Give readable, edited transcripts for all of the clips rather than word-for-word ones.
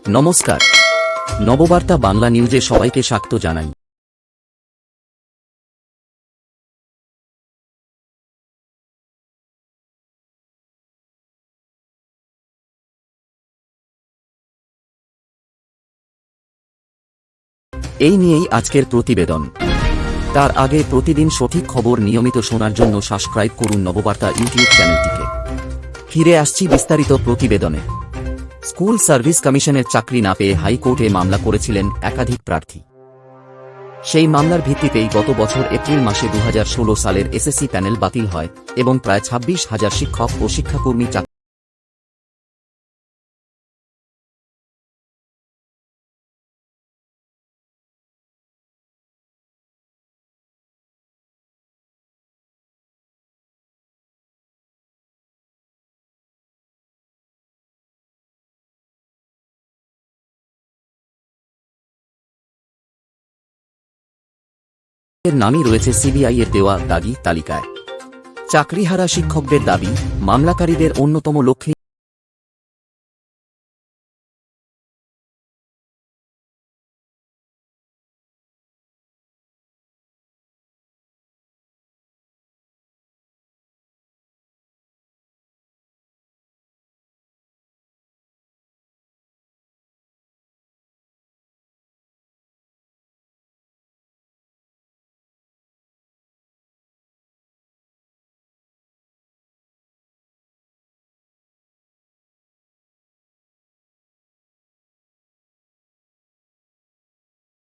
নমস্কার, নববার্তা বাংলা নিউজে সবাইকে স্বাগত জানাই। এই নিয়েই আজকের প্রতিবেদন। তার আগে প্রতিদিন সঠিক খবর নিয়মিত শোনার জন্য সাবস্ক্রাইব করুন নববার্তা ইউটিউব চ্যানেলটিকে। ফিরে আসছি বিস্তারিত প্রতিবেদনে। স্কুল সার্ভিস কমিশনের চাকরি না পেয়ে হাইকোর্টে মামলা করেছিলেন একাধিক প্রার্থী। সেই মামলার ভিত্তিতেই গত বছর এপ্রিল মাসে 2016 সালের এসএসসি প্যানেল বাতিল হয় এবং প্রায় 26,000 শিক্ষক ও শিক্ষাকর্মী এর নামই রয়েছে সিবিআই এর দেওয়া দাগি তালিকায়। চাকরিহারা শিক্ষকদের দাবি, মামলাকারীদের অন্যতম লক্ষ্যে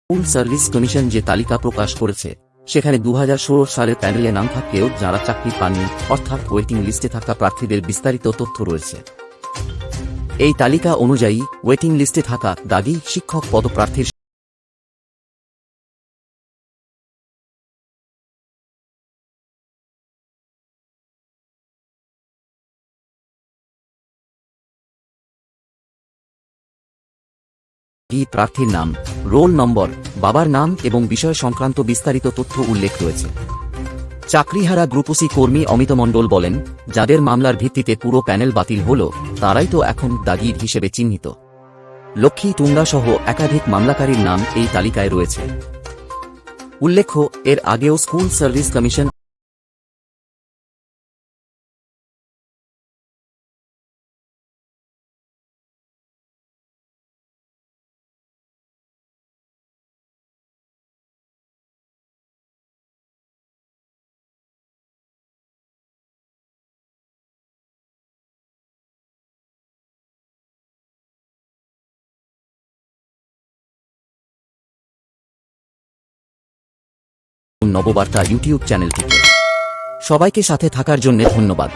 স্কুল সার্ভিস কমিশন যে তালিকা প্রকাশ করেছে, সেখানে 2016 সালের প্যানেলে নাম থাকলেও যারা চাকরি পাননি অর্থাৎ ওয়েটিং লিস্টে থাকা প্রার্থীদের বিস্তারিত তথ্য রয়েছে। এই তালিকা অনুযায়ী ওয়েটিং লিস্টে থাকা দাগি শিক্ষক পদপ্রার্থীর প্রার্থীর নাম, রোল নম্বর, বাবার নাম এবং বিষয় সংক্রান্ত বিস্তারিত তথ্য উল্লেখ রয়েছে। চাকরিহারা গ্রুপসি কর্মী অমিত মণ্ডল বলেন, যাদের মামলার ভিত্তিতে পুরো প্যানেল বাতিল হল, তারাই তো এখন দাগির হিসেবে চিহ্নিত। লক্ষ্মী টুঙ্গা সহ একাধিক মামলাকারীর নাম এই তালিকায় রয়েছে। উল্লেখ্য, এর আগেও school service commission Nababarta YouTube চ্যানেলটিকে। সবাইকে সাথে থাকার জন্য ধন্যবাদ।